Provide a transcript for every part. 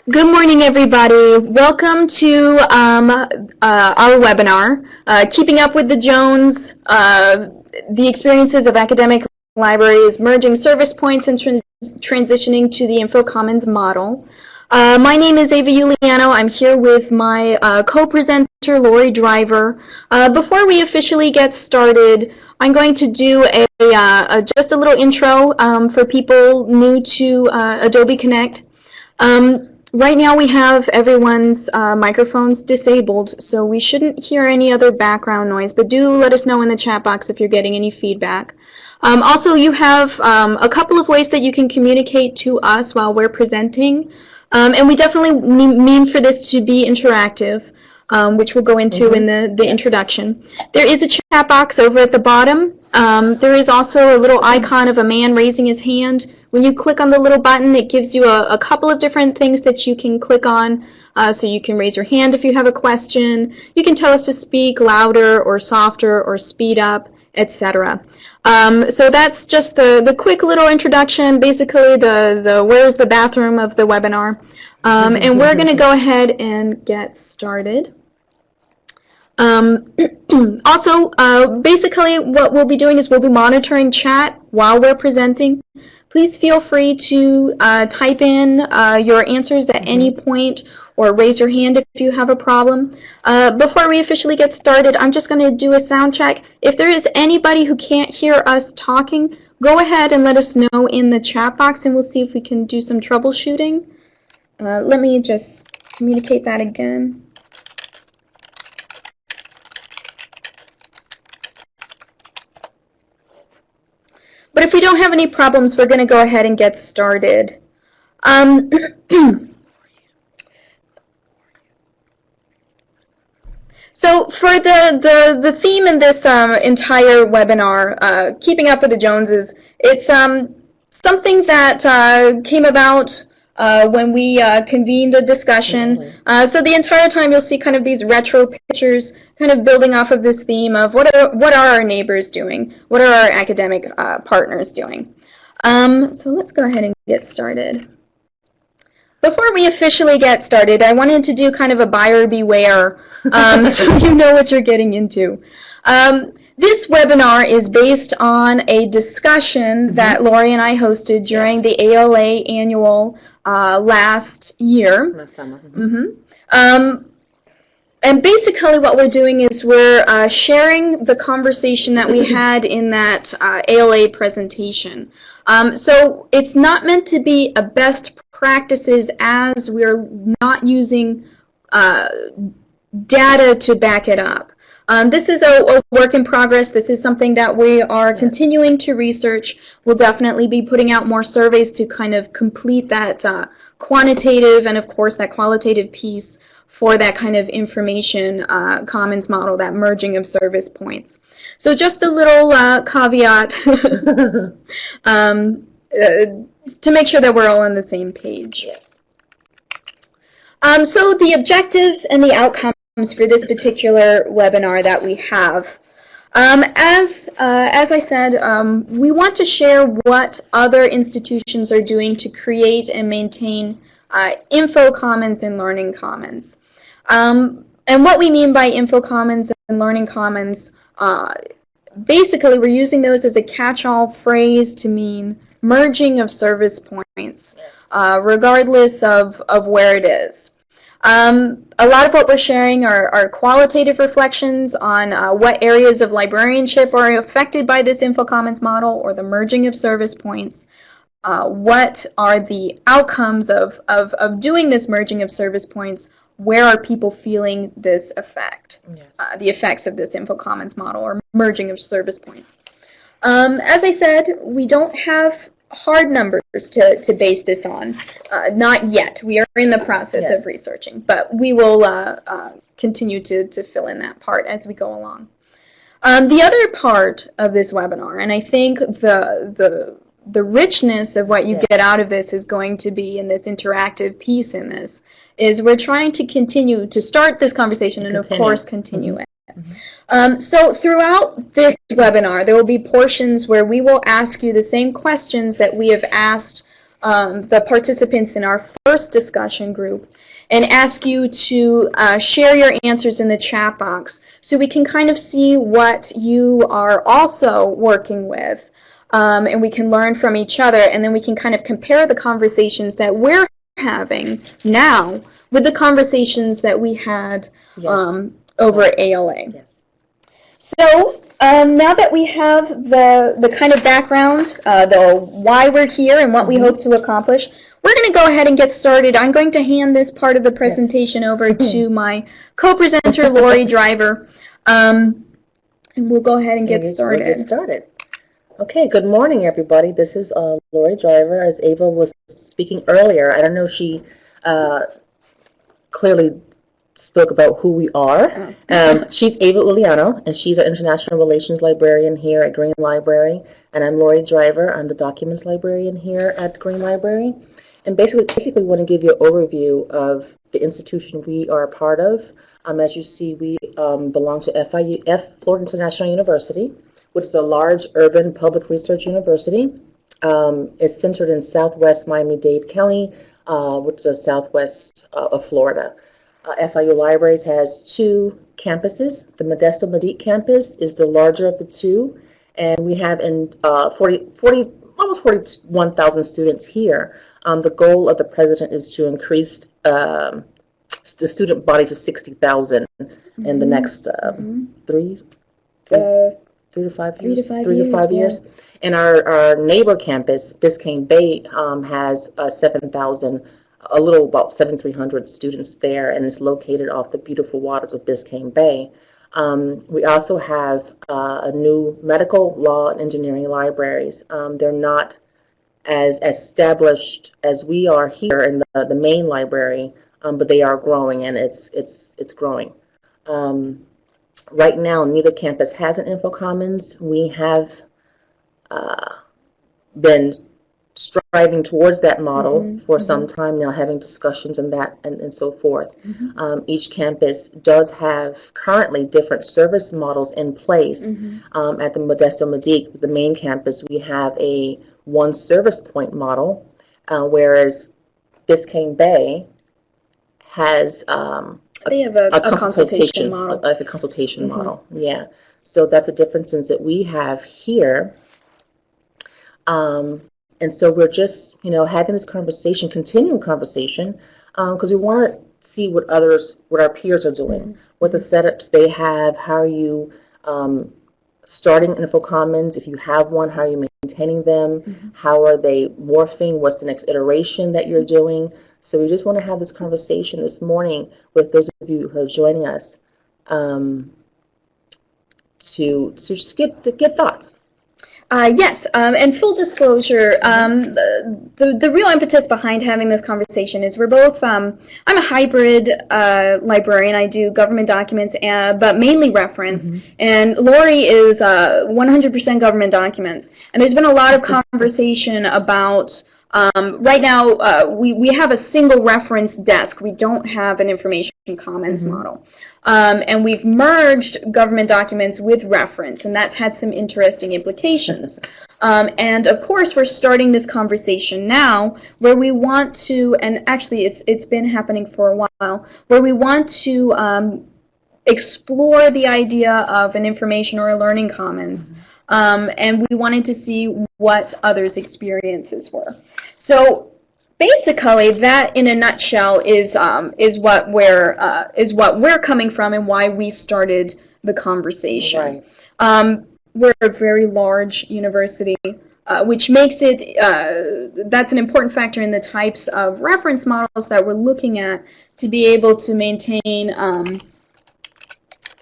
Good morning, everybody. Welcome to our webinar, Keeping Up with the Jones, the Experiences of Academic Libraries, Merging Service Points and Transitioning to the InfoCommons Model. My name is Ava Giuliano. I'm here with my co-presenter, Lori Driver. Before we officially get started, I'm going to do just a little intro for people new to Adobe Connect. Right now we have everyone's microphones disabled, so we shouldn't hear any other background noise, but do let us know in the chat box if you're getting any feedback. Also, you have a couple of ways that you can communicate to us while we're presenting, and we definitely mean for this to be interactive, which we'll go into in the introduction. There is a chat box over at the bottom. There is also a little icon of a man raising his hand. When you click on the little button, it gives you a couple of different things that you can click on. So you can raise your hand if you have a question. You can tell us to speak louder or softer or speed up, etc. So that's just the quick little introduction, basically the where's the bathroom of the webinar. And we're going to go ahead and get started. Also, basically what we'll be doing is we'll be monitoring chat while we're presenting. Please feel free to type in your answers at any point or raise your hand if you have a problem. Before we officially get started, I'm just going to do a sound check. If there is anybody who can't hear us talking, go ahead and let us know in the chat box and we'll see if we can do some troubleshooting. Let me just communicate that again. But if we don't have any problems, we're going to go ahead and get started. So for the theme in this entire webinar, Keeping Up with the Joneses, it's something that came about when we convened a discussion. So the entire time you'll see kind of these retro pictures kind of building off of this theme of what are our neighbors doing? What are our academic partners doing? So let's go ahead and get started. Before we officially get started, I wanted to do kind of a buyer beware so you know what you're getting into. This webinar is based on a discussion that Lori and I hosted during the ALA annual last year. Last summer. And basically what we're doing is we're sharing the conversation that we had in that ALA presentation. So it's not meant to be a best practices as we're not using data to back it up. This is a work in progress. This is something that we are continuing to research. We'll definitely be putting out more surveys to kind of complete that quantitative and, of course, that qualitative piece for that kind of information commons model, that merging of service points. So just a little caveat to make sure that we're all on the same page. Yes. So the objectives and the outcomes for this particular webinar that we have. As I said, we want to share what other institutions are doing to create and maintain info commons and learning commons. And what we mean by info commons and learning commons, basically we're using those as a catch-all phrase to mean merging of service points, regardless of where it is. A lot of what we're sharing are qualitative reflections on what areas of librarianship are affected by this info commons model or the merging of service points. What are the outcomes of doing this merging of service points? Where are people feeling this effect, the effects of this info commons model or merging of service points? As I said, we don't have hard numbers to base this on. Not yet. We are in the process of researching, but we will continue to fill in that part as we go along. The other part of this webinar, and I think the richness of what you get out of this is going to be in this interactive piece in this, is we're trying to continue to start this conversation and of course continue it. So throughout this webinar, there will be portions where we will ask you the same questions that we have asked the participants in our first discussion group and ask you to share your answers in the chat box so we can kind of see what you are also working with, and we can learn from each other, and then we can kind of compare the conversations that we're having now with the conversations that we had over ALA. Yes. So now that we have the kind of background, the why we're here and what we hope to accomplish, we're going to go ahead and get started. I'm going to hand this part of the presentation over to my co-presenter, Lori Driver, and we'll go ahead and get started. We'll get started. Okay, good morning, everybody. This is Lori Driver. As Ava was speaking earlier, I don't know if she clearly spoke about who we are. She's Ava Uliano, and she's an international relations librarian here at Green Library. And I'm Lori Driver. I'm the documents librarian here at Green Library. And basically want to give you an overview of the institution we are a part of. As you see, we belong to Florida International University, which is a large urban public research university. It's centered in southwest Miami-Dade County, which is southwest of Florida. FIU Libraries has two campuses. The Modesto Medici campus is the larger of the two, and we have almost 41,000 students here. The goal of the president is to increase the student body to 60,000 in the next 3 to 5 years. And our neighbor campus, Biscayne Bay, has 7,000. A little about 7,300 students there, and it's located off the beautiful waters of Biscayne Bay. We also have a new medical, law, and engineering libraries. They're not as established as we are here in the main library, but they are growing, and it's growing. Right now, neither campus has an InfoCommons. We have been striving towards that model for some time now, having discussions and that and so forth. Each campus does have currently different service models in place. At the Modesto Medici, the main campus, we have a one service point model, whereas Biscayne Bay has they have a consultation model. Like a consultation model, yeah. So that's the differences that we have here. And so we're just, having this conversation, continuing conversation, because we want to see what our peers are doing, what the setups they have, how are you starting InfoCommons, if you have one, how are you maintaining them, how are they morphing, what's the next iteration that you're doing. So we just want to have this conversation this morning with those of you who are joining us to just get thoughts. Yes, and full disclosure, the real impetus behind having this conversation is we're both, I'm a hybrid librarian. I do government documents, but mainly reference, and Lori is 100% government documents. And there's been a lot of conversation about, right now, we have a single reference desk. We don't have an information commons model. And we've merged government documents with reference, and that's had some interesting implications. And of course, we're starting this conversation now where we want to, and actually it's been happening for a while, where we want to explore the idea of an information or a learning commons. And we wanted to see what others' experiences were. So basically, that in a nutshell is what we're coming from and why we started the conversation. Right. We're a very large university, which makes it that's an important factor in the types of reference models that we're looking at to be able to maintain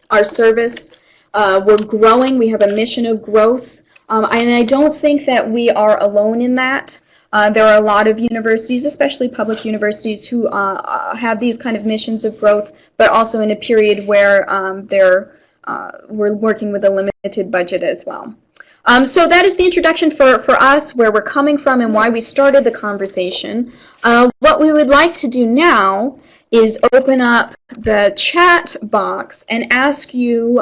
our service. We're growing. We have a mission of growth, and I don't think that we are alone in that. There are a lot of universities, especially public universities, who have these kind of missions of growth, but also in a period where we're working with a limited budget as well. So that is the introduction for us, where we're coming from and why we started the conversation. What we would like to do now is open up the chat box and ask you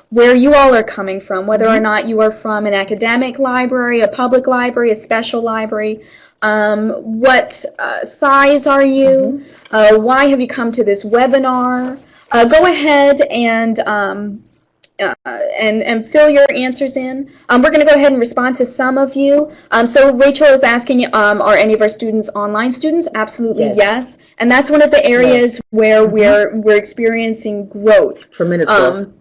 where you all are coming from, whether or not you are from an academic library, a public library, a special library. What size are you? Why have you come to this webinar? Go ahead and fill your answers in. We're going to go ahead and respond to some of you. So Rachel is asking, are any of our students online students? Absolutely yes. And that's one of the areas where we're experiencing growth. Tremendous growth.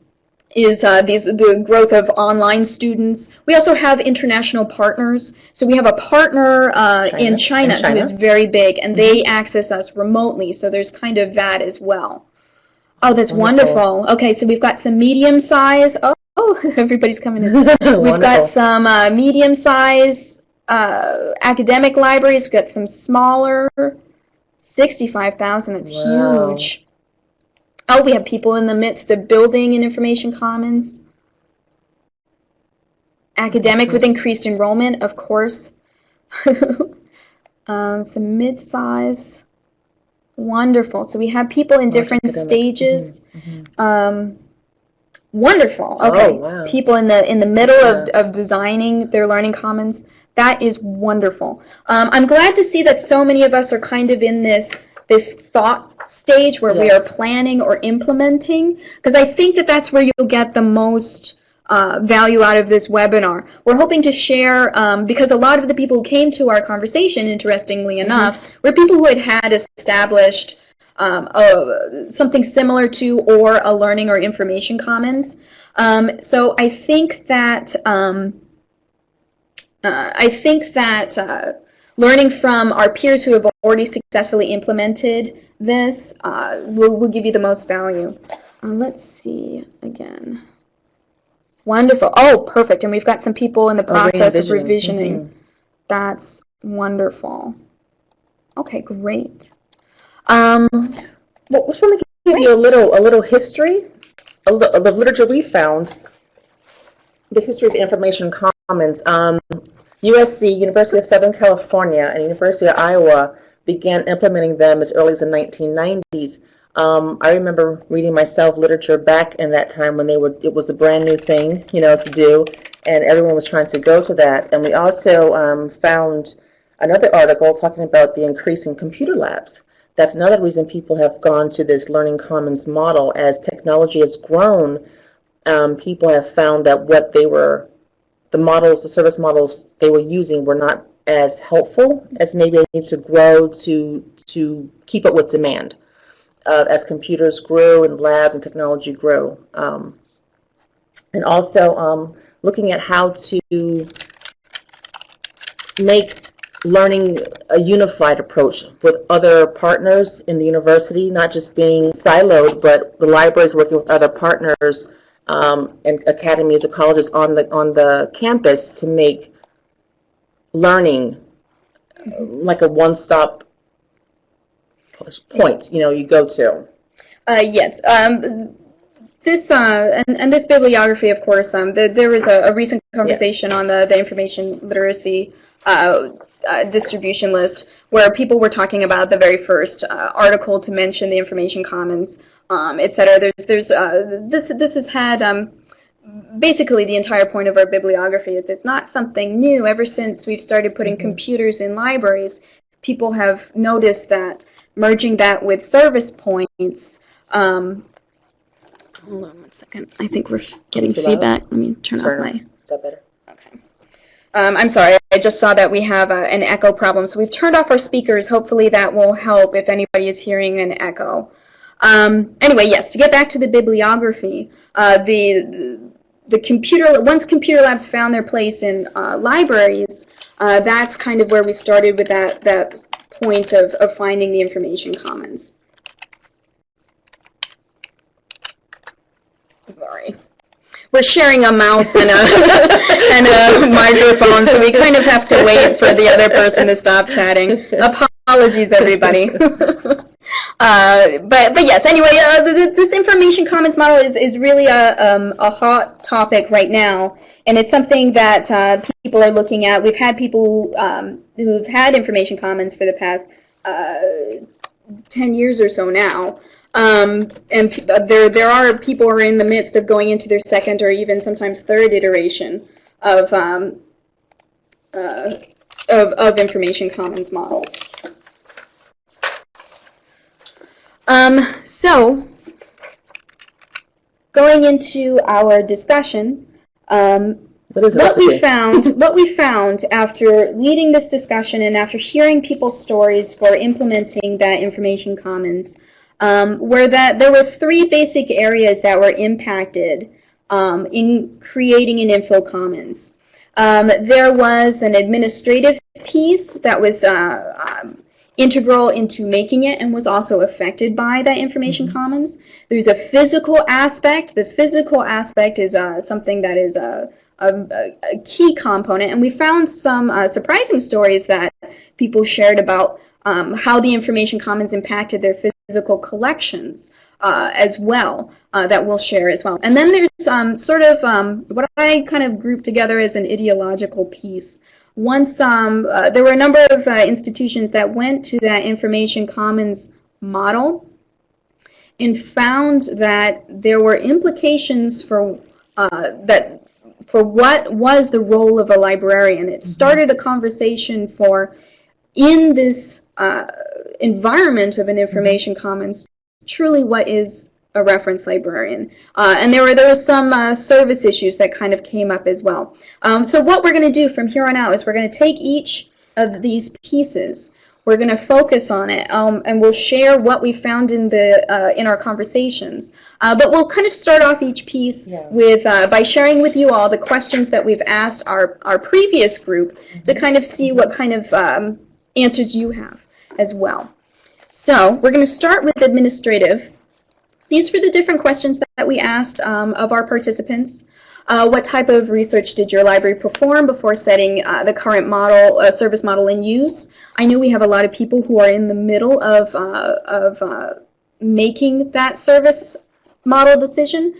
Is the growth of online students. We also have international partners. So we have a partner in China who is very big, and they access us remotely. So there's kind of that as well. Oh, that's wonderful. Okay, so we've got some medium size. Oh, everybody's coming in. We've got some medium size academic libraries. We've got some smaller, 65,000. That's huge. Oh, we have people in the midst of building an information commons. Academic with increased enrollment, of course. Some mid-size. Wonderful. So we have people in different stages. Wonderful. Okay. Oh, wow. People in the middle of designing their learning commons. That is wonderful. I'm glad to see that so many of us are kind of in this thought stage where we are planning or implementing, because I think that that's where you'll get the most value out of this webinar. We're hoping to share, because a lot of the people who came to our conversation, interestingly enough, were people who had established something similar to or a learning or information commons. So I think that learning from our peers who have already successfully implemented this will give you the most value. Let's see again. Wonderful. Oh, perfect. And we've got some people in the process of revisioning. That's wonderful. Okay, great. Well, I just want to give you a little history of the literature we found. The history of the information commons. USC, University of Southern California, and University of Iowa began implementing them as early as the 1990s. I remember reading myself literature back in that time when it was a brand new thing, to do, and everyone was trying to go to that. And we also found another article talking about the increasing computer labs. That's another reason people have gone to this learning commons model. As technology has grown, people have found that the service models they were using were not as helpful as maybe they need to grow to keep up with demand. As computers grew and labs and technology grew. And also looking at how to make learning a unified approach with other partners in the university, not just being siloed, but the libraries working with other partners and academies or colleges on the campus to make learning like a one-stop point, you go to. Yes. This and this bibliography, of course, there was a recent conversation on the information literacy distribution list where people were talking about the very first article to mention the information commons, etc. This has had basically the entire point of our bibliography. It's not something new. Ever since we've started putting computers in libraries, people have noticed that merging that with service points. Hold on one second. I think we're getting feedback. Let me turn off my. Is that better? Okay. I'm sorry. I just saw that we have an echo problem. So we've turned off our speakers. Hopefully that will help if anybody is hearing an echo. Anyway, yes. To get back to the bibliography, the computer. Once computer labs found their place in libraries, that's kind of where we started with that point of finding the information commons. Sorry. We're sharing a mouse and a microphone, so we kind of have to wait for the other person to stop chatting. Apologies, everybody. But yes, anyway, this information commons model is really a hot topic right now, and it's something that people are looking at. We've had people who've had information commons for the past 10 years or so now. And there are people who are in the midst of going into their second or even sometimes third iteration of of information commons models. So, going into our discussion, what we found after leading this discussion and after hearing people's stories for implementing that information commons, were that there were three basic areas that were impacted in creating an info commons. There was an administrative piece that was integral into making it and was also affected by that information commons. There's a physical aspect. The physical aspect is something that is a key component, and we found some surprising stories that people shared about how the information commons impacted their physical collections as well, that we'll share as well. And then there's sort of what I kind of grouped together as an ideological piece. Once there were a number of institutions that went to that information commons model and found that there were implications for what was the role of a librarian. It started a conversation for, in this environment of an information commons, truly what is a reference librarian. And there were some service issues that kind of came up as well. So what we're going to do from here on out is we're going to take each of these pieces, we're going to focus on it, and we'll share what we found in our conversations. But we'll kind of start off each piece with by sharing with you all the questions that we've asked our previous group to kind of see what kind of answers you have as well. So we're going to start with administrative. These were the different questions that we asked of our participants. What type of research did your library perform before setting the current model, service model in use? I know we have a lot of people who are in the middle of making that service model decision.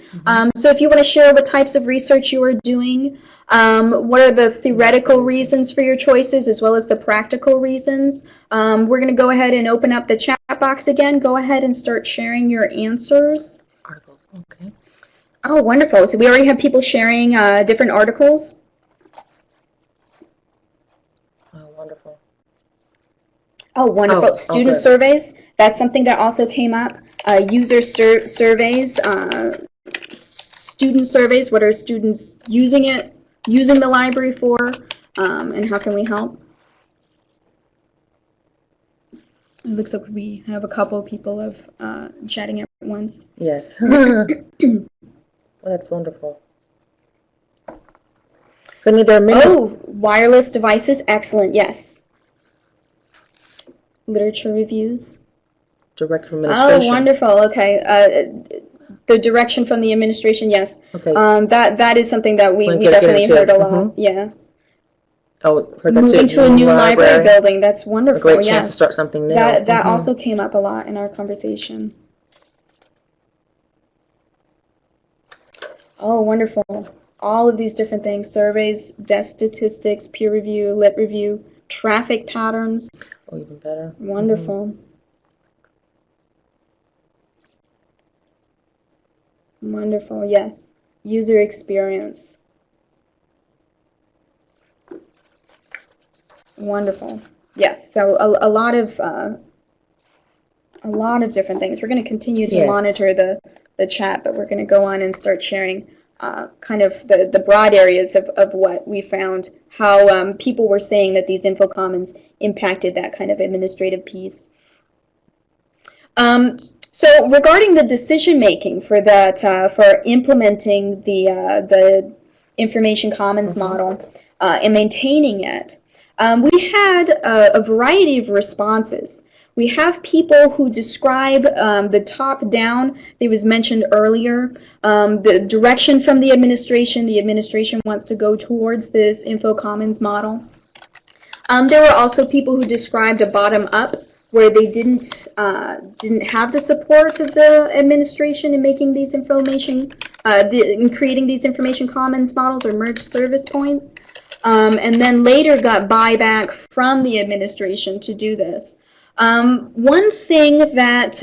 So if you want to share what types of research you are doing, what are the theoretical reasons for your choices as well as the practical reasons. We're going to go ahead and open up the chat box again. Go ahead and start sharing your answers. Articles, okay. Oh, wonderful. So we already have people sharing different articles. Oh, wonderful. Oh, wonderful. Student surveys, that's something that also came up. User surveys, student surveys, what are students using the library for, and how can we help? It looks like we have a couple of people of chatting at once. Yes. Well, that's wonderful. So, I mean, there are many. Oh, wireless devices, excellent, yes. Literature reviews. Direct from administration. Oh, wonderful, okay. The direction from the administration, yes. Okay. That is something that we definitely heard a lot, yeah. Oh, heard that Moving to a new library building, that's wonderful, a great chance to start something new. That also came up a lot in our conversation. Oh, wonderful. All of these different things, surveys, desk statistics, peer review, lit review, traffic patterns. Oh, even better. Wonderful. Wonderful, yes. User experience. Wonderful. Yes, so a lot of different things. We're going to continue to monitor the chat, but we're going to go on and start sharing kind of the broad areas of what we found, how people were saying that these info commons impacted that kind of administrative piece. So regarding the decision making for that, for implementing the information commons model and maintaining it, we had a variety of responses. We have people who describe the top down, it was mentioned earlier, the direction from the administration wants to go towards this info commons model. There were also people who described a bottom up, where they didn't have the support of the administration in making these in creating these information commons models or merged service points, and then later got buyback from the administration to do this. One thing that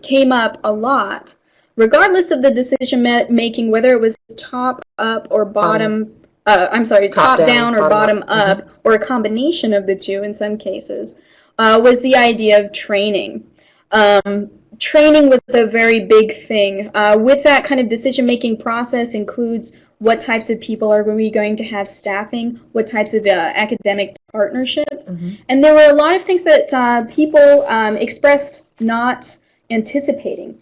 came up a lot, regardless of the decision making, whether it was top up or bottom I'm sorry, top down or bottom up, Mm-hmm. or a combination of the two in some cases, was the idea of training. Training was a very big thing. With that kind of decision-making process includes what types of people are we going to have staffing, what types of academic partnerships. Mm-hmm. And there were a lot of things that people expressed not anticipating.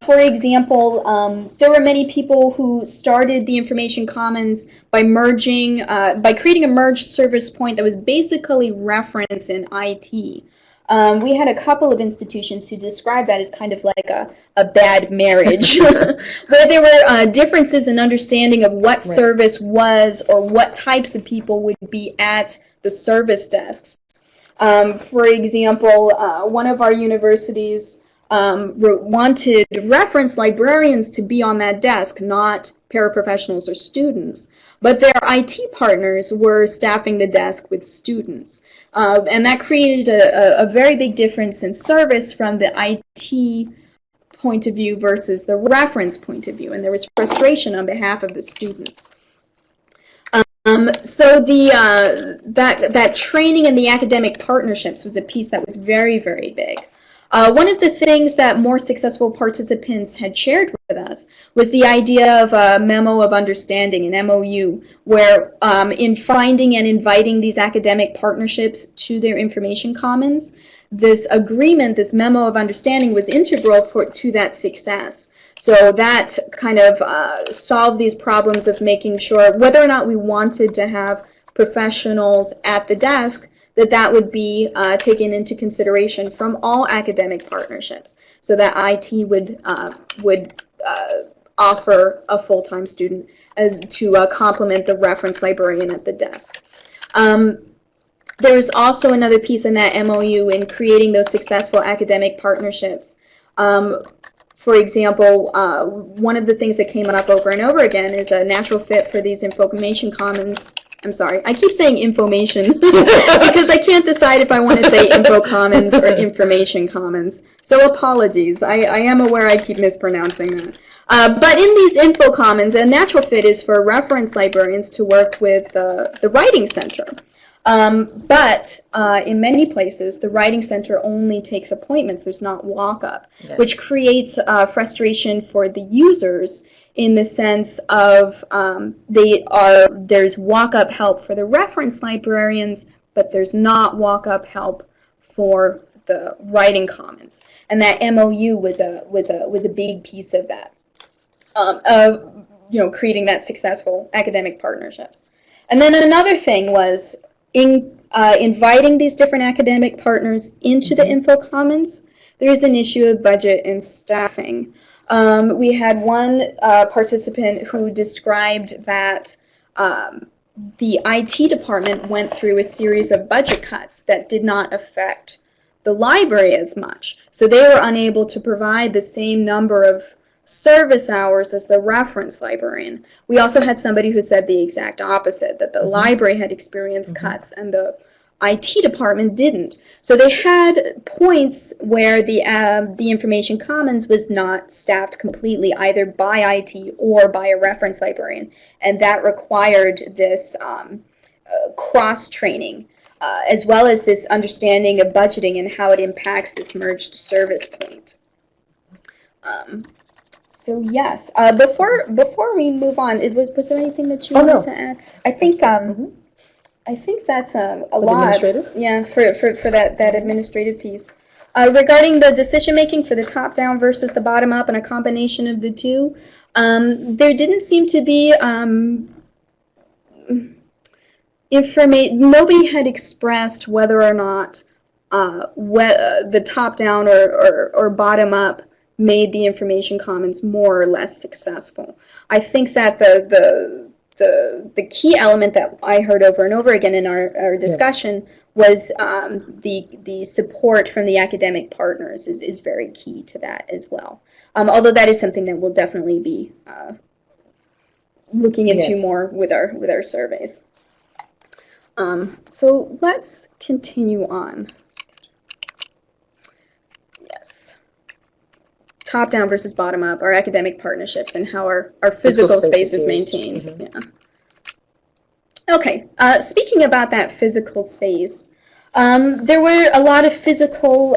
For example, there were many people who started the Information Commons by by creating a merged service point that was basically reference in IT. We had a couple of institutions who described that as kind of like a bad marriage, where there were differences in understanding of what service was or what types of people would be at the service desks. For example, one of our universities wanted reference librarians to be on that desk, not paraprofessionals or students. But their IT partners were staffing the desk with students. And that created a very big difference in service from the IT point of view versus the reference point of view. And there was frustration on behalf of the students. So that training and the academic partnerships was a piece that was very, very big. One of the things that more successful participants had shared with us was the idea of a memo of understanding, an MOU, where in finding and inviting these academic partnerships to their information commons, this agreement, this memo of understanding was integral to that success. So that kind of solved these problems of making sure whether or not we wanted to have professionals at the desk, that would be taken into consideration from all academic partnerships, so that IT would offer a full-time student as to complement the reference librarian at the desk. There's also another piece in that MOU in creating those successful academic partnerships. For example, one of the things that came up over and over again is a natural fit for these information commons. I'm sorry, I keep saying information because I can't decide if I want to say info commons or information commons. So apologies, I am aware I keep mispronouncing that. But in these info commons, a natural fit is for reference librarians to work with the writing center. But in many places, the writing center only takes appointments. There's not walk-up, which creates frustration for the users in the sense of there's walk-up help for the reference librarians, but there's not walk-up help for the writing commons. And that MOU was a big piece of that, of creating that successful academic partnerships. And then another thing was inviting these different academic partners into the info commons. There is an issue of budget and staffing. We had one participant who described that the IT department went through a series of budget cuts that did not affect the library as much. So they were unable to provide the same number of service hours as the reference librarian. We also had somebody who said the exact opposite, that the library had experienced cuts and the IT department didn't. So they had points where the information commons was not staffed completely either by IT or by a reference librarian, and that required this cross-training as well as this understanding of budgeting and how it impacts this merged service point. So yes, before we move on, was there anything that you wanted to add? I think I think that's a lot. Yeah, for that administrative piece. Regarding the decision making for the top down versus the bottom up and a combination of the two, there didn't seem to be nobody had expressed whether or not the top down or bottom up made the information commons more or less successful. I think that the key element that I heard over and over again in our discussion was the support from the academic partners is very key to that as well. Although that is something that we'll definitely be looking into more with our surveys. So let's continue on. Top down versus bottom up, our academic partnerships and how our physical space is maintained. Okay, speaking about that physical space, there were a lot of physical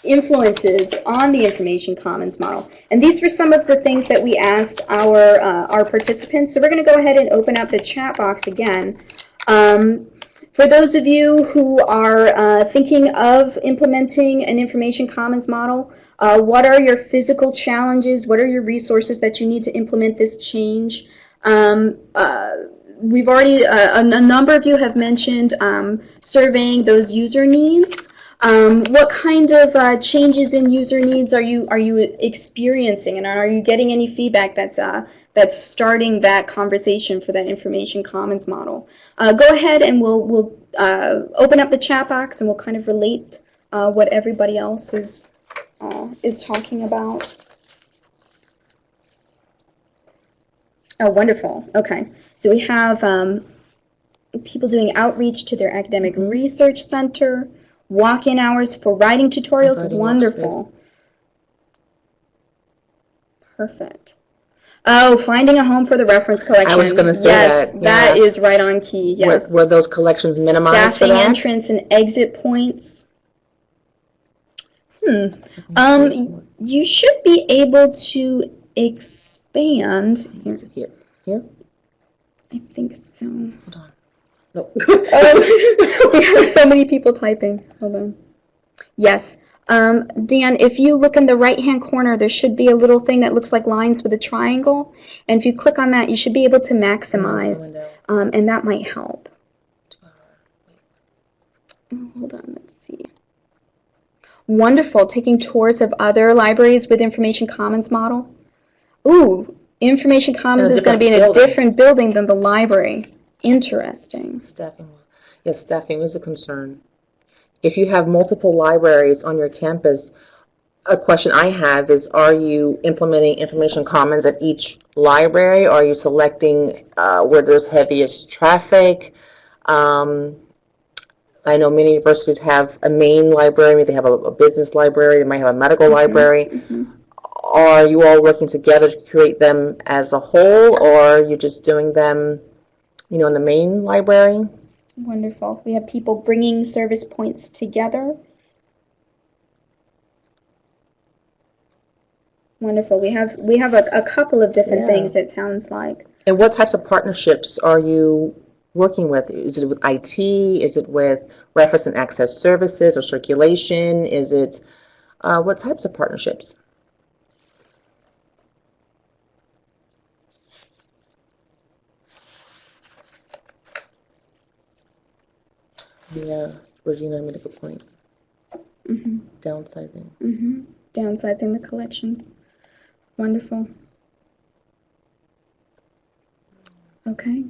influences on the information commons model. And these were some of the things that we asked our participants. So we're going to go ahead and open up the chat box again. For those of you who are thinking of implementing an information commons model, what are your physical challenges? What are your resources that you need to implement this change? We've already, a number of you have mentioned surveying those user needs. What kind of changes in user needs are you experiencing, and are you getting any feedback that's starting that conversation for that information commons model? Go ahead and we'll open up the chat box and we'll kind of relate what everybody else is talking about. Oh, wonderful. Okay, so we have people doing outreach to their academic research center. Walk-in hours for writing tutorials. Wonderful. Perfect. Oh, finding a home for the reference collection. I was going to say yes, that. That is right on key. Yes. Were those collections minimized Staffing for that? entrance and exit points. You should be able to expand. Here? I think so. Hold on. No. We have so many people typing. Hold on. Yes. Dan, if you look in the right-hand corner, there should be a little thing that looks like lines with a triangle. And if you click on that, you should be able to maximize. And that might help. Oh, hold on. Let's see. Wonderful. Taking tours of other libraries with Information Commons model. Ooh, Information Commons is going to be in a different building than the library. Interesting. Staffing. Yes, staffing is a concern. If you have multiple libraries on your campus, a question I have is, are you implementing Information Commons at each library? Or are you selecting where there's heaviest traffic? I know many universities have a main library, they have a business library, they might have a medical library. Are you all working together to create them as a whole, or are you just doing them, in the main library? Wonderful. We have people bringing service points together. Wonderful. We have a couple of different things, it sounds like. And what types of partnerships are you working with? Is it with IT? Is it with reference and access services or circulation? Is it what types of partnerships? Yeah, Regina made a good point. Downsizing. Downsizing the collections. Wonderful. Okay.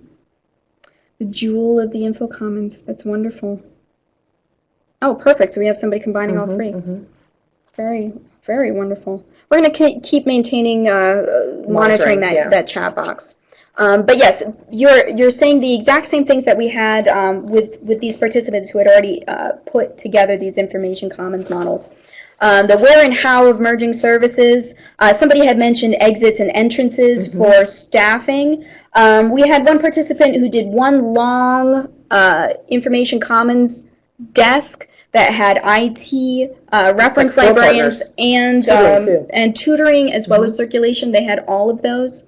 The jewel of the info commons. That's wonderful. Oh, perfect. So we have somebody combining all three. Very, very wonderful. We're going to keep maintaining, monitoring that chat box. But yes, you're saying the exact same things that we had with these participants who had already put together these information commons models. The where and how of merging services. Somebody had mentioned exits and entrances for staffing. We had one participant who did one long information commons desk that had IT, reference librarians, and tutoring as well as circulation. They had all of those.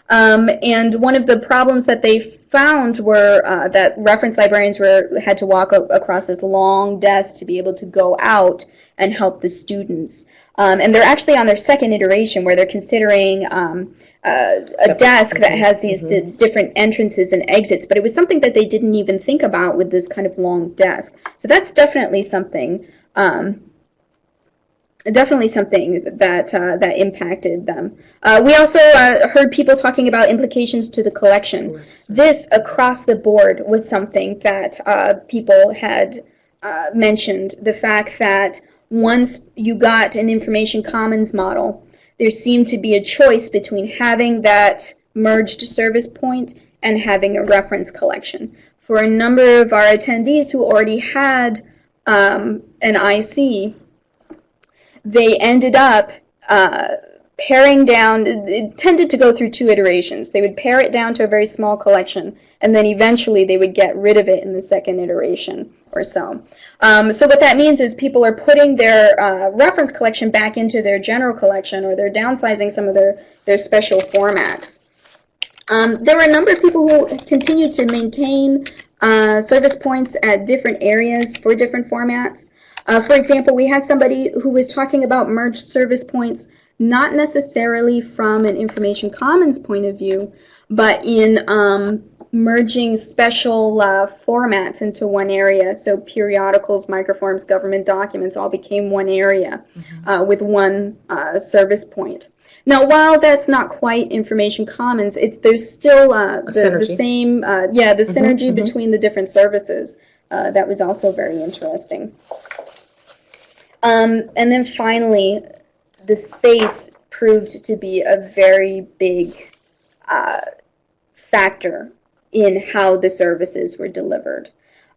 And one of the problems that they found were that reference librarians had to walk across this long desk to be able to go out and help the students. And they're actually on their second iteration where they're considering a desk that has these the different entrances and exits, but it was something that they didn't even think about with this kind of long desk. So that's definitely something. Definitely something that that impacted them. We also heard people talking about implications to the collection. This, across the board, was something that people had mentioned. The fact that once you got an information commons model, there seemed to be a choice between having that merged service point and having a reference collection. For a number of our attendees who already had an IC, they ended up paring down, it tended to go through two iterations. They would pare it down to a very small collection, and then eventually they would get rid of it in the second iteration or so. So what that means is people are putting their reference collection back into their general collection, or they're downsizing some of their special formats. There were a number of people who continued to maintain service points at different areas for different formats. For example, we had somebody who was talking about merged service points, not necessarily from an information commons point of view, but in merging special formats into one area. So periodicals, microforms, government documents all became one area with one service point. Now, while that's not quite information commons, there's still the same, the synergy between the different services. That was also very interesting. And then finally, the space proved to be a very big factor in how the services were delivered.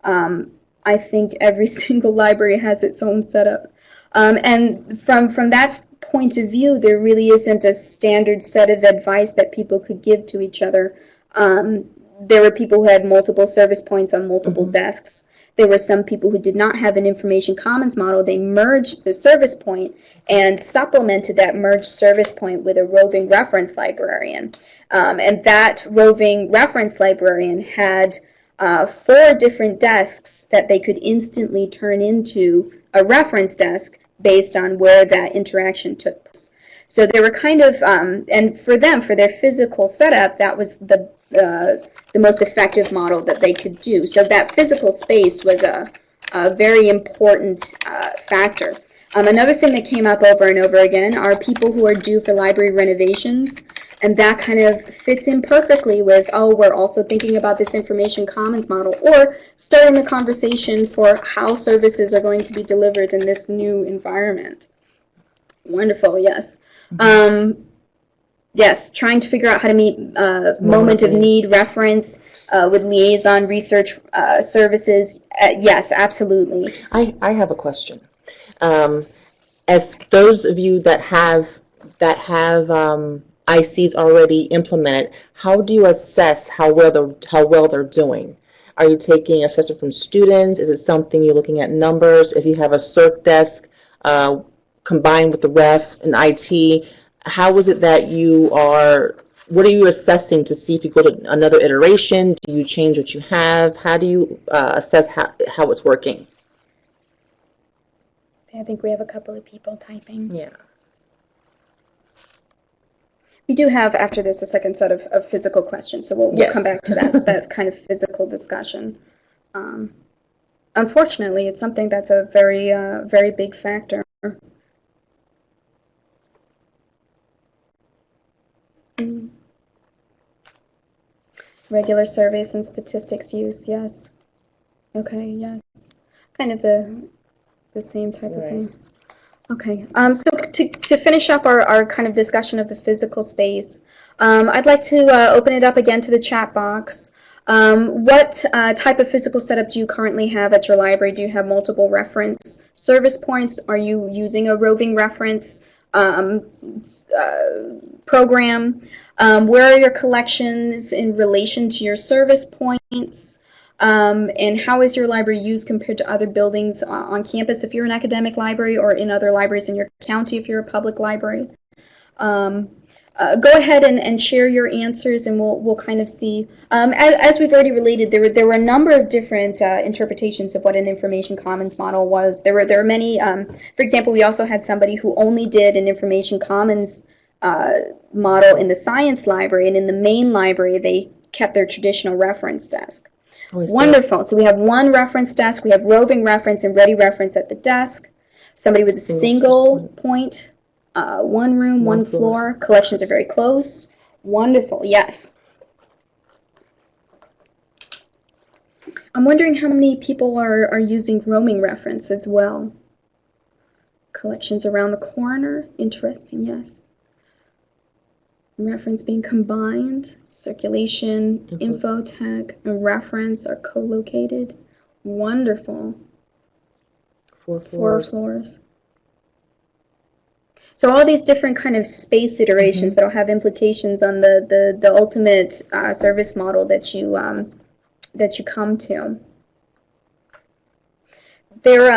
I think every single library has its own setup. And from that point of view, there really isn't a standard set of advice that people could give to each other. There were people who had multiple service points on multiple desks. There were some people who did not have an information commons model. They merged the service point and supplemented that merged service point with a roving reference librarian. And that roving reference librarian had 4 different desks that they could instantly turn into a reference desk based on where that interaction took place. So they were kind of, and for them, for their physical setup, that was the most effective model that they could do. So that physical space was a very important factor. Another thing that came up over and over again are people who are due for library renovations, and that kind of fits in perfectly with, oh, we're also thinking about this information commons model, or starting a conversation for how services are going to be delivered in this new environment. Wonderful, yes. Yes, trying to figure out how to meet moment of need reference with liaison research services. Yes, absolutely. I have a question. As those of you that have ICs already implemented, how do you assess how well they're doing? Are you taking assessment from students? Is it something you're looking at numbers? If you have a CERC desk combined with the ref and IT, how is it that what are you assessing to see if you go to another iteration? Do you change what you have? How do you assess how it's working? I think we have a couple of people typing. Yeah. We do have, after this, a second set of physical questions, so we'll come back to that kind of physical discussion. Unfortunately, it's something that's a very, very big factor. Regular surveys and statistics use, yes. Okay, yes. Kind of the same type of thing. Okay, so to finish up our kind of discussion of the physical space, I'd like to open it up again to the chat box. What type of physical setup do you currently have at your library? Do you have multiple reference service points? Are you using a roving reference program? Where are your collections in relation to your service points? And how is your library used compared to other buildings on campus if you're an academic library, or in other libraries in your county if you're a public library? Go ahead and share your answers, and we'll kind of see. As we've already related, there were a number of different interpretations of what an information commons model was. There were many. For example, we also had somebody who only did an information commons model in the science library, and in the main library they kept their traditional reference desk. Wonderful. So we have one reference desk, we have roving reference and ready reference at the desk. Somebody with a single point, one room, one floor. Collections are very close. Wonderful, yes. I'm wondering how many people are using roaming reference as well. Collections around the corner. Interesting, yes. Reference being combined, circulation, info tag, and reference are co-located. Wonderful. 4 floors. 4 floors. So all these different kind of space iterations that'll have implications on the ultimate service model that you come to. There,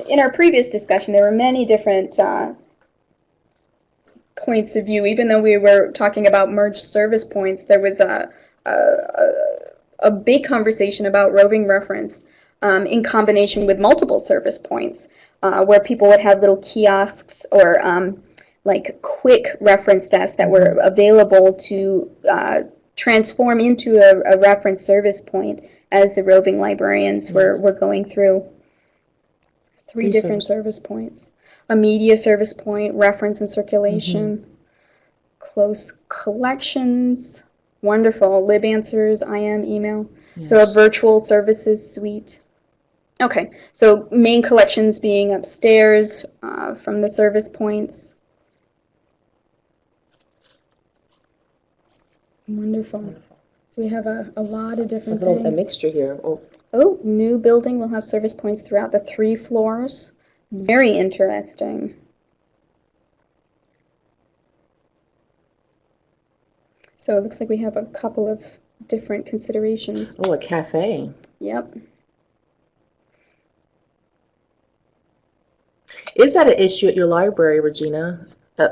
in our previous discussion, there were many different points of view. Even though we were talking about merged service points, there was a big conversation about roving reference in combination with multiple service points, where people would have little kiosks or like quick reference desks that were available to transform into a reference service point as the roving librarians were going through. Three different service points. A media service point, reference and circulation, close collections, wonderful, lib answers, IM, email. Yes. So a virtual services suite. Okay, so main collections being upstairs from the service points. Wonderful. So we have a lot of different things. A mixture here. Oh, new building will have service points throughout the 3 floors. Very interesting. So it looks like we have a couple of different considerations. Oh, a cafe. Yep. Is that an issue at your library, Regina,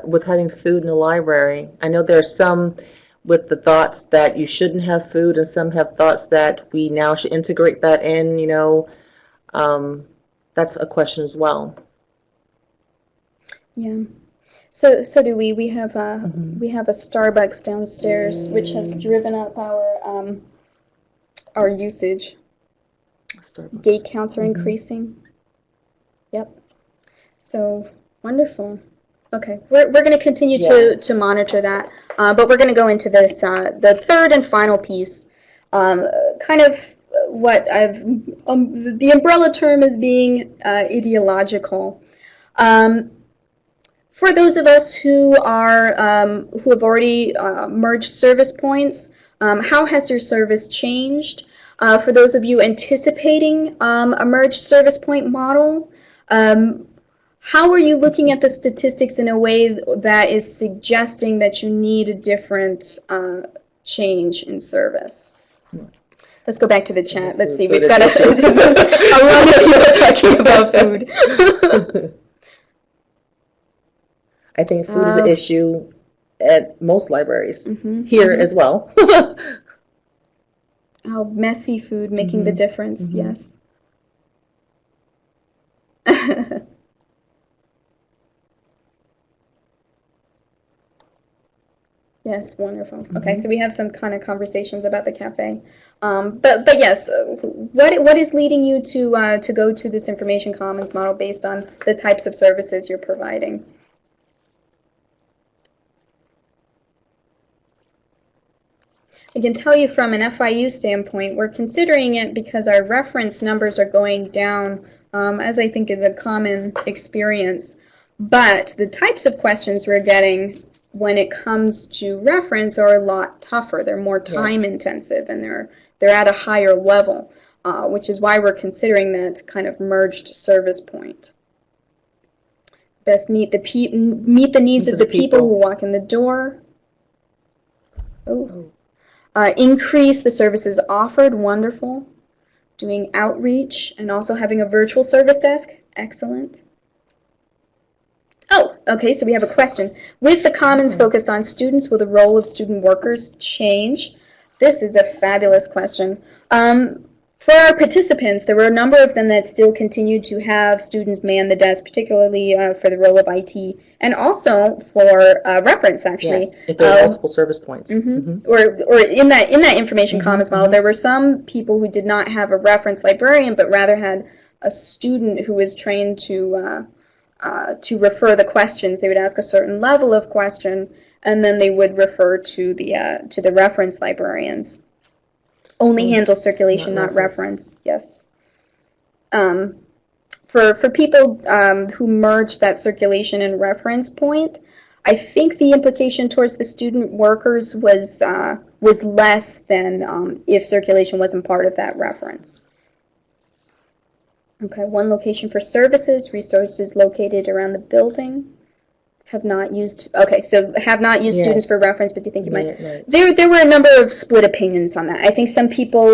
with having food in the library? I know there are some with the thoughts that you shouldn't have food, and some have thoughts that we now should integrate that in, you know. That's a question as well. Yeah. So do we. We have a Starbucks downstairs, which has driven up our usage. Starbucks. Gate counts are increasing. Yep. So wonderful. Okay, we're going to continue to monitor that, but we're going to go into this the third and final piece, kind of what I've the umbrella term is being ideological. For those of us who have already merged service points, how has your service changed? For those of you anticipating a merged service point model, how are you looking at the statistics in a way that is suggesting that you need a different change in service? Let's go back to the chat. Let's see. We've got a lot of people talking about food. I think food is an issue at most libraries, here as well. Oh, messy food making the difference, yes. Yes, wonderful. Okay, so we have some kind of conversations about the cafe, but yes, what is leading you to go to this information commons model based on the types of services you're providing? I can tell you from an FIU standpoint, we're considering it because our reference numbers are going down, as I think is a common experience, but the types of questions we're getting when it comes to reference are a lot tougher. They're more time intensive, and they're at a higher level, which is why we're considering that kind of merged service point. Best meet the needs of the people who walk in the door. Increase the services offered. Wonderful. Doing outreach and also having a virtual service desk. Excellent. Oh, okay, so we have a question. With the Commons focused on students, will the role of student workers change? This is a fabulous question. For our participants, there were a number of them that still continued to have students man the desk, particularly for the role of IT, and also for reference, actually. Yes, if there are multiple service points. Or in that information commons model, there were some people who did not have a reference librarian, but rather had a student who was trained to refer the questions. They would ask a certain level of question, and then they would refer to the reference librarians. Only handle circulation, not reference. Yes. For people who merged that circulation and reference point, I think the implication towards the student workers was less than if circulation wasn't part of that reference. Okay, one location for services, resources located around the building. Have not used, okay, so have not used students for Yes. reference, but do you think you might? Right. There were a number of split opinions on that. I think some people,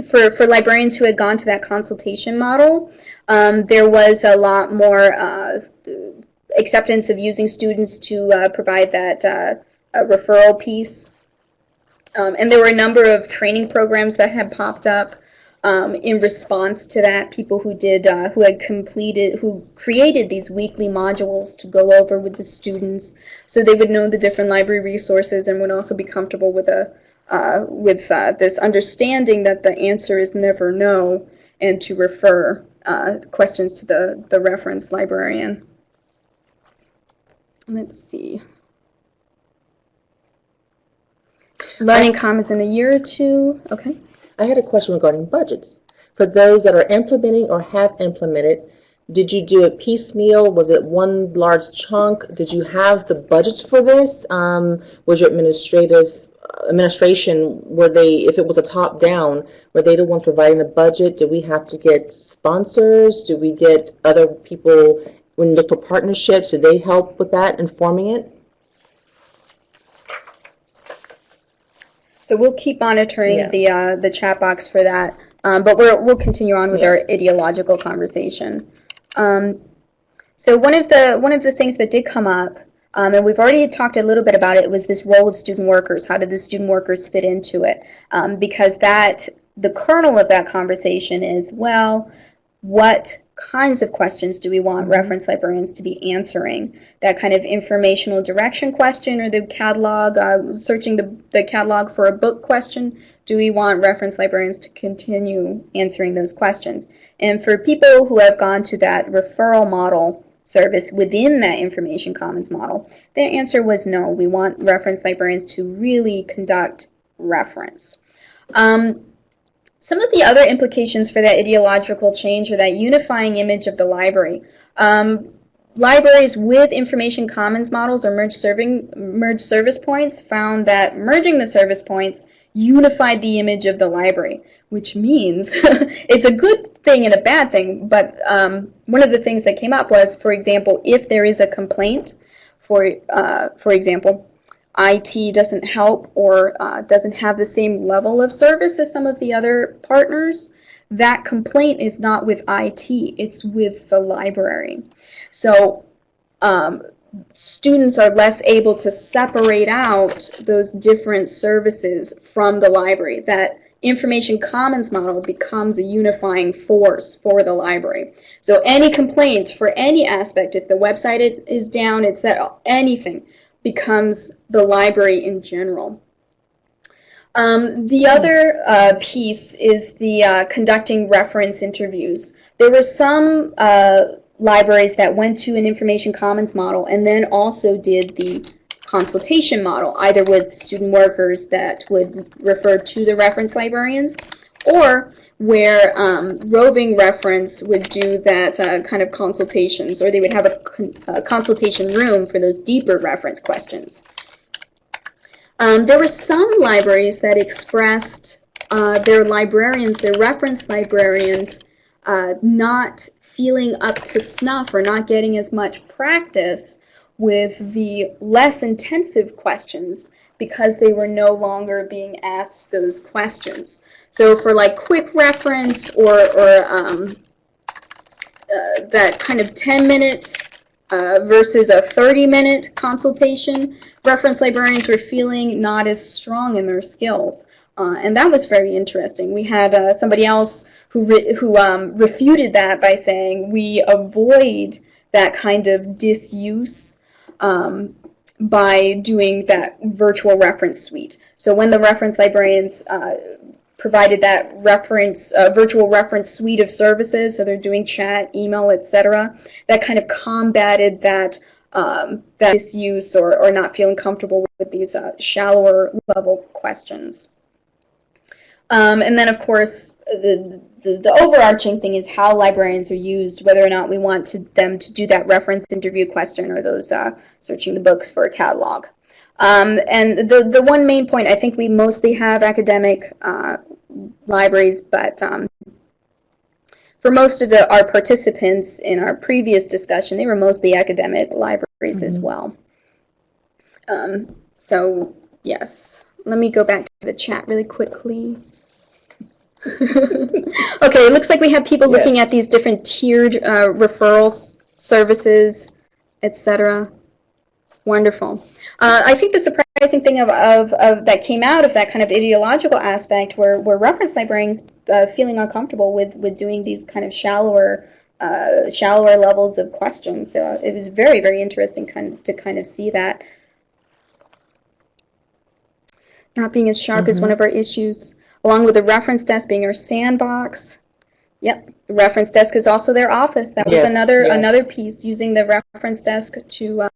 for librarians who had gone to that consultation model, there was a lot more acceptance of using students to provide that referral piece. And there were a number of training programs that had popped up in response to that. People who did, who created these weekly modules to go over with the students, so they would know the different library resources and would also be comfortable with this understanding that the answer is never no, and to refer questions to the reference librarian. Let's see. Learning Commons in a year or two. Okay. I had a question regarding budgets. For those that are implementing or have implemented, did you do it piecemeal? Was it one large chunk? Did you have the budgets for this? Was your administration, were they, if it was a top down, were they the ones providing the budget? Do we have to get sponsors? Do we get other people, when you look for partnerships, do they help with that, informing it? So we'll keep monitoring the chat box for that, but we'll continue on with our ideological conversation. So one of the things that did come up, and we've already talked a little bit about it, was this role of student workers. How did the student workers fit into it? Because the kernel of that conversation is, well, what kinds of questions do we want reference librarians to be answering? That kind of informational direction question, or the catalog, searching the catalog for a book question? Do we want reference librarians to continue answering those questions? And for people who have gone to that referral model service within that information commons model, their answer was no. We want reference librarians to really conduct reference. Some of the other implications for that ideological change, or that unifying image of the library. Libraries with information commons models or merged service points found that merging the service points unified the image of the library, which means it's a good thing and a bad thing, but one of the things that came up was, for example, if there is a complaint, for example, IT doesn't help or doesn't have the same level of service as some of the other partners, that complaint is not with IT, it's with the library. So students are less able to separate out those different services from the library. That information commons model becomes a unifying force for the library. So any complaints for any aspect, if the website is down, it's anything, becomes the library in general. The other piece is the conducting reference interviews. There were some libraries that went to an information commons model and then also did the consultation model, either with student workers that would refer to the reference librarians, or where roving reference would do that kind of consultations, or they would have a consultation room for those deeper reference questions. There were some libraries that expressed their librarians, their reference librarians, not feeling up to snuff or not getting as much practice with the less intensive questions because they were no longer being asked those questions. So for like quick reference or that kind of 10-minute versus a 30-minute consultation, reference librarians were feeling not as strong in their skills. And that was very interesting. We had somebody else who refuted that by saying we avoid that kind of disuse by doing that virtual reference suite. So when the reference librarians provided that virtual reference suite of services, so they're doing chat, email, etc., that kind of combated that disuse or not feeling comfortable with these shallower level questions. And then, of course, the overarching thing is how librarians are used, whether or not we want them to do that reference interview question or those searching the books for a catalog. And the one main point, I think we mostly have academic libraries, but for most of our participants in our previous discussion, they were mostly academic libraries as well. So yes, let me go back to the chat really quickly. Okay, it looks like we have people looking at these different tiered referrals, services, etc. Wonderful. I think the surprising thing of that came out of that kind of ideological aspect were reference librarians feeling uncomfortable with doing these kind of shallower levels of questions. So it was very, very interesting to kind of see that. Not being as sharp is one of our issues, along with the reference desk being our sandbox. Yep, the reference desk is also their office. That was another piece, using the reference desk to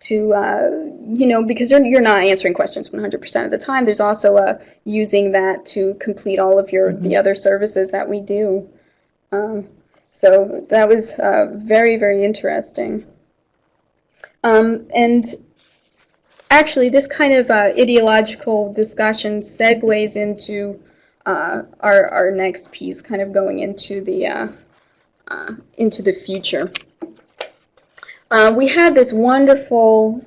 you know, because you're not answering questions 100% of the time. There's also using that to complete all of the other services that we do. So that was very, very interesting. And actually, this kind of ideological discussion segues into our next piece, kind of going into the future. We have this wonderful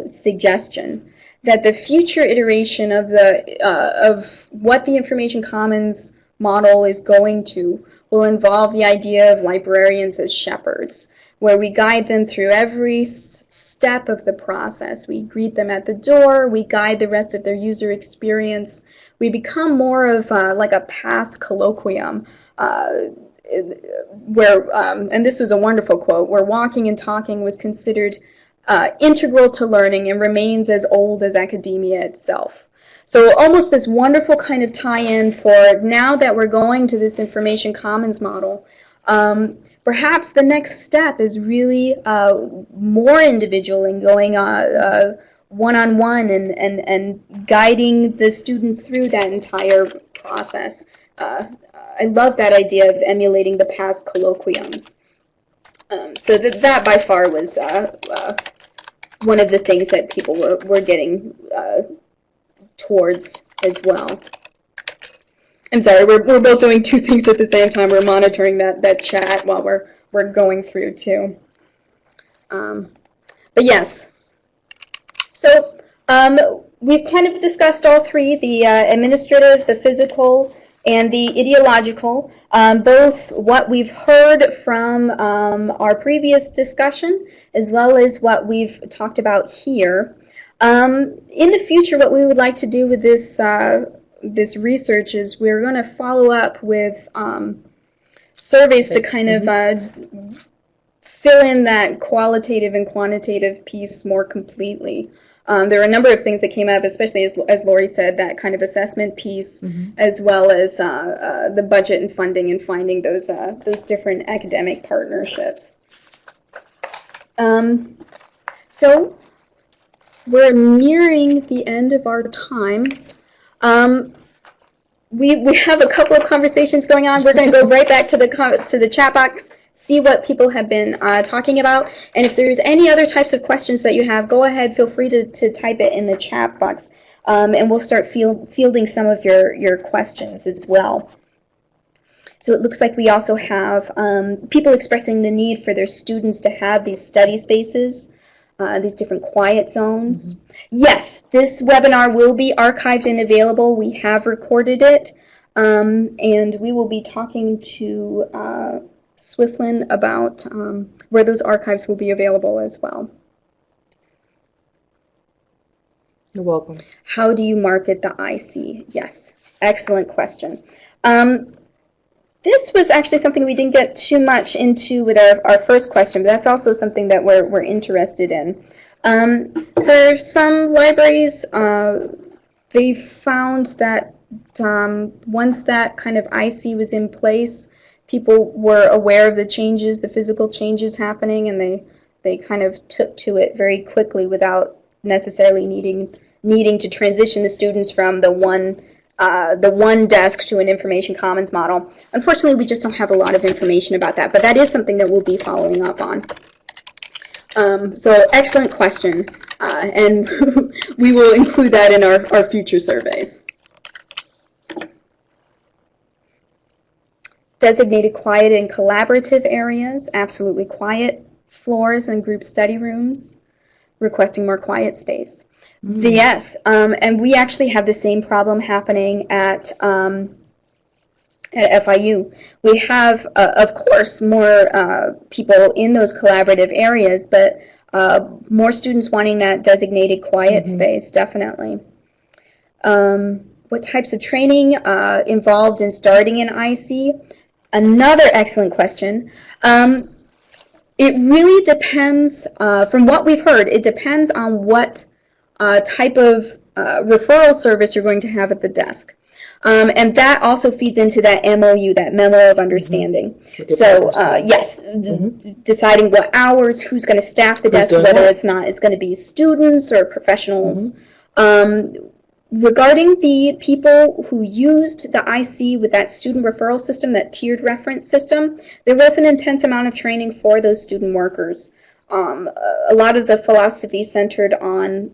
suggestion that the future iteration of what the Information Commons model is going to will involve the idea of librarians as shepherds, where we guide them through every step of the process. We greet them at the door, we guide the rest of their user experience. We become more of like a past colloquium, where, and this was a wonderful quote, where walking and talking was considered integral to learning and remains as old as academia itself. So almost this wonderful kind of tie-in for now that we're going to this Information Commons model. Perhaps the next step is really more individual and going one-on-one and guiding the student through that entire process. I love that idea of emulating the past colloquiums. So that by far was one of the things that people were getting towards as well. I'm sorry, we're both doing two things at the same time. We're monitoring that chat while we're going through too. But yes, so we've kind of discussed all three: the administrative, the physical, and the ideological. Both what we've heard from our previous discussion, as well as what we've talked about here. In the future, what we would like to do with this research is we're going to follow up with surveys to kind of fill in that qualitative and quantitative piece more completely. There are a number of things that came up, especially as Lori said, that kind of assessment piece, as well as the budget and funding and finding those different academic partnerships. So we're nearing the end of our time. We have a couple of conversations going on. We're going to go right back to the chat box, see what people have been talking about, and if there's any other types of questions that you have, go ahead, feel free to type it in the chat box, and we'll start fielding some of your questions as well. So it looks like we also have people expressing the need for their students to have these study spaces, these different quiet zones. Yes, this webinar will be archived and available. We have recorded it, and we will be talking to Swiftlin about where those archives will be available as well. You're welcome. How do you market the IC? Yes, excellent question. This was actually something we didn't get too much into with our first question, but that's also something that we're interested in. For some libraries, they found that once that kind of IC was in place, people were aware of the changes, the physical changes happening, and they kind of took to it very quickly without necessarily needing to transition the students from the one desk to an Information Commons model. Unfortunately, we just don't have a lot of information about that, but that is something that we'll be following up on. So excellent question, and we will include that in our future surveys. Designated quiet and collaborative areas, absolutely quiet floors and group study rooms, requesting more quiet space. Yes, and we actually have the same problem happening at FIU. We have, of course, more people in those collaborative areas, but more students wanting that designated quiet space, definitely. What types of training involved in starting an IC? Another excellent question. It really depends, from what we've heard, it depends on what type of referral service you're going to have at the desk. And that also feeds into that MOU, that Memo of Understanding. So, yes, deciding what hours, who's going to staff the desk, whether it's going to be students or professionals. Regarding the people who used the IC with that student referral system, that tiered reference system, there was an intense amount of training for those student workers. A lot of the philosophy centered on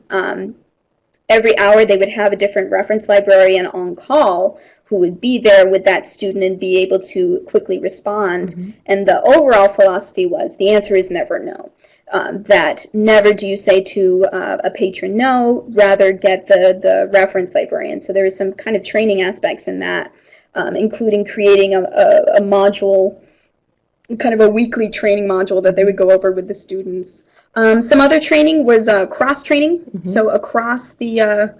every hour they would have a different reference librarian on call who would be there with that student and be able to quickly respond. And the overall philosophy was the answer is never no. That never do you say to a patron no, rather get the reference librarian. So there is some kind of training aspects in that, including creating a module, kind of a weekly training module that they would go over with the students. Some other training was cross-training, so across the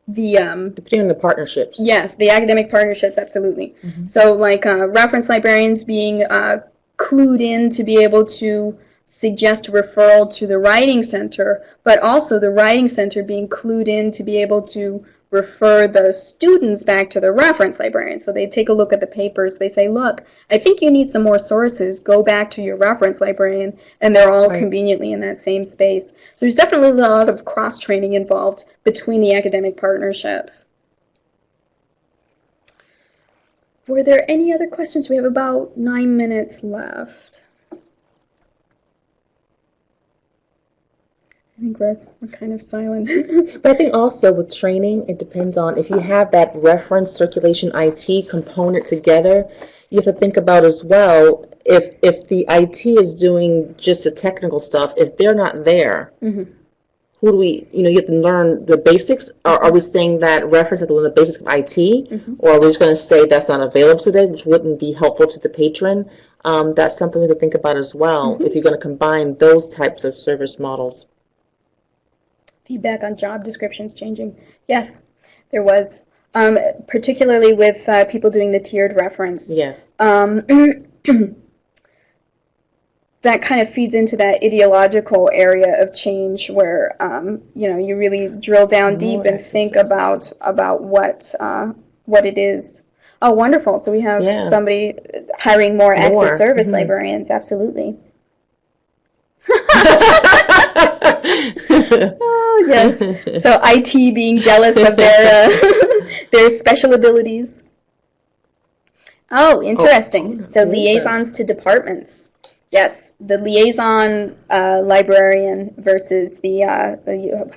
depending on the partnerships. Yes, the academic partnerships, absolutely. So like reference librarians being clued in to be able to suggest referral to the writing center, but also the writing center being clued in to be able to refer the students back to the reference librarian. So they take a look at the papers, they say, look, I think you need some more sources, go back to your reference librarian, and they're all conveniently in that same space. So there's definitely a lot of cross-training involved between the academic partnerships. Were there any other questions? We have about 9 minutes left. I think we're kind of silent. But I think also with training, it depends on if you have that reference circulation IT component together, you have to think about as well, if the IT is doing just the technical stuff, if they're not there, who do we, you have to learn the basics? Or are we saying that reference has to learn the basics of IT? Or are we just going to say that's not available today, which wouldn't be helpful to the patron? That's something we have to think about as well, if you're going to combine those types of service models. Feedback on job descriptions changing. Yes, there was, particularly with people doing the tiered reference. Yes. That kind of feeds into that ideological area of change where, you really drill down deep and think about what it is. Oh, wonderful. So we have somebody hiring more access service librarians. Absolutely. Oh, yes. So IT being jealous of their special abilities. Oh, interesting. So liaisons to departments. Yes, the liaison librarian versus the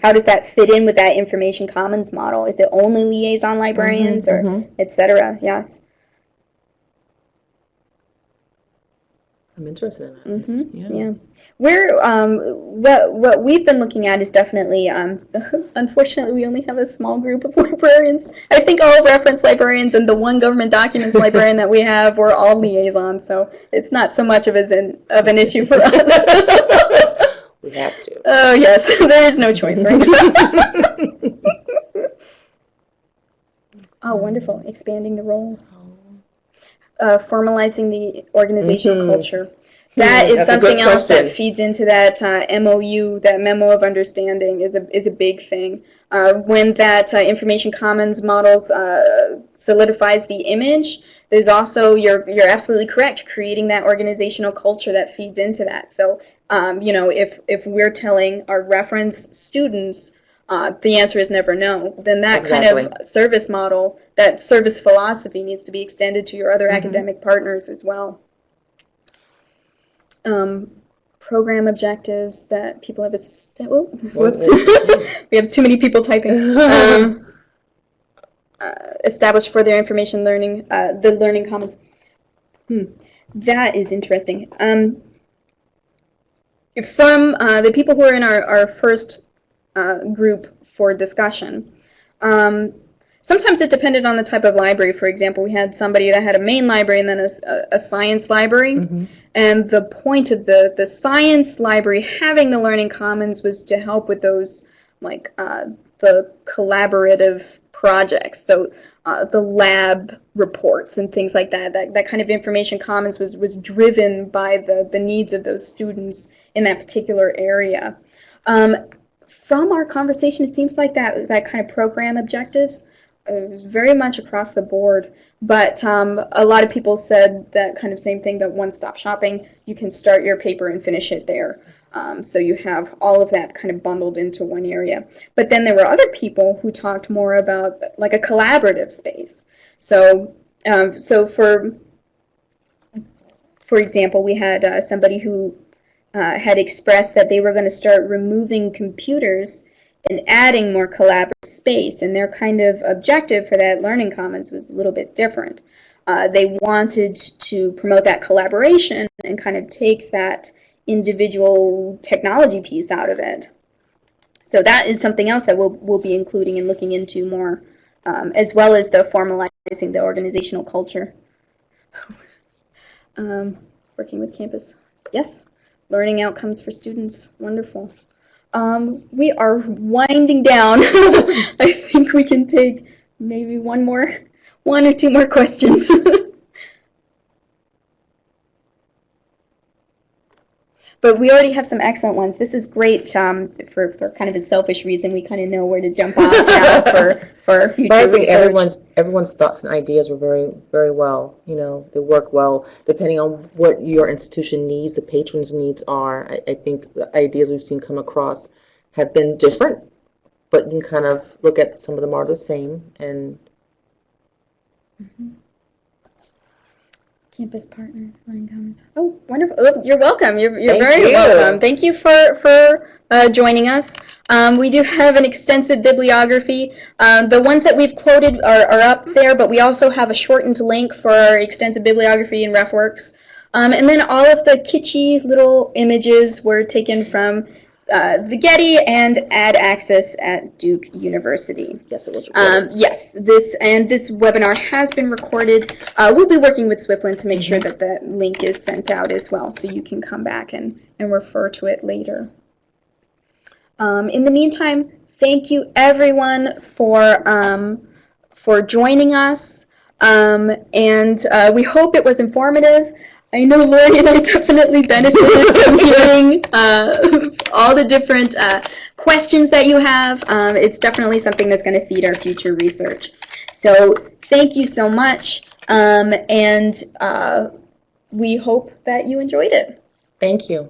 how does that fit in with that information commons model? Is it only liaison librarians or et cetera? Yes. I'm interested in that. Yeah. We're what we've been looking at is definitely unfortunately we only have a small group of librarians. I think all reference librarians and the one government documents librarian that we have, we're all liaisons, so it's not so much of an issue for us. We have to. Oh yes, there is no choice right now. Oh, wonderful. Expanding the roles. Formalizing the organizational culture. That is something else that feeds into that MOU, that Memo of Understanding, is a big thing. When that information commons models solidifies the image, there's also, you're absolutely correct, creating that organizational culture that feeds into that. So, if we're telling our reference students the answer is never no, then that kind of service model, that service philosophy needs to be extended to your other academic partners as well. Program objectives that people have we have too many people typing. Established for their information learning, the learning commons. That is interesting. From the people who are in our first group for discussion, sometimes it depended on the type of library. For example, we had somebody that had a main library and then a science library. Mm-hmm. And the point of the science library having the Learning Commons was to help with those, like the collaborative projects. So the lab reports and things like that. That kind of information commons was driven by the needs of those students in that particular area. From our conversation, it seems like that kind of program objectives very much across the board. But a lot of people said that kind of same thing, that one-stop shopping, you can start your paper and finish it there. So you have all of that kind of bundled into one area. But then there were other people who talked more about like a collaborative space. So for example, we had somebody who had expressed that they were going to start removing computers and adding more collaborative space, and their kind of objective for that Learning Commons was a little bit different. They wanted to promote that collaboration and kind of take that individual technology piece out of it. So that is something else that we'll be including and looking into more, as well as the formalizing the organizational culture. Working with campus. Yes, learning outcomes for students. Wonderful. We are winding down. I think we can take maybe one or two more questions. But we already have some excellent ones. This is great for kind of a selfish reason. We kind of know where to jump off now for our future But I think research. everyone's thoughts and ideas were very, very well. You know, they work well depending on what your institution needs, the patrons' needs are. I think the ideas we've seen come across have been different, but you can kind of look at some of them are the same. And Campus partner, Learning Commons. Oh, wonderful. Oh, you're welcome. You're Thank very you. welcome. Thank you for joining us. We do have an extensive bibliography. The ones that we've quoted are up there, but we also have a shortened link for our extensive bibliography in RefWorks. And then all of the kitschy little images were taken from the Getty and Ad Access at Duke University. yes, it was recorded. Yes, this webinar has been recorded. We'll be working with Swiftland to make sure that the link is sent out as well, so you can come back and refer to it later. In the meantime, thank you everyone for joining us, and we hope it was informative. I know Lori and I definitely benefited from hearing all the different questions that you have. It's definitely something that's going to feed our future research. So thank you so much, and we hope that you enjoyed it. Thank you.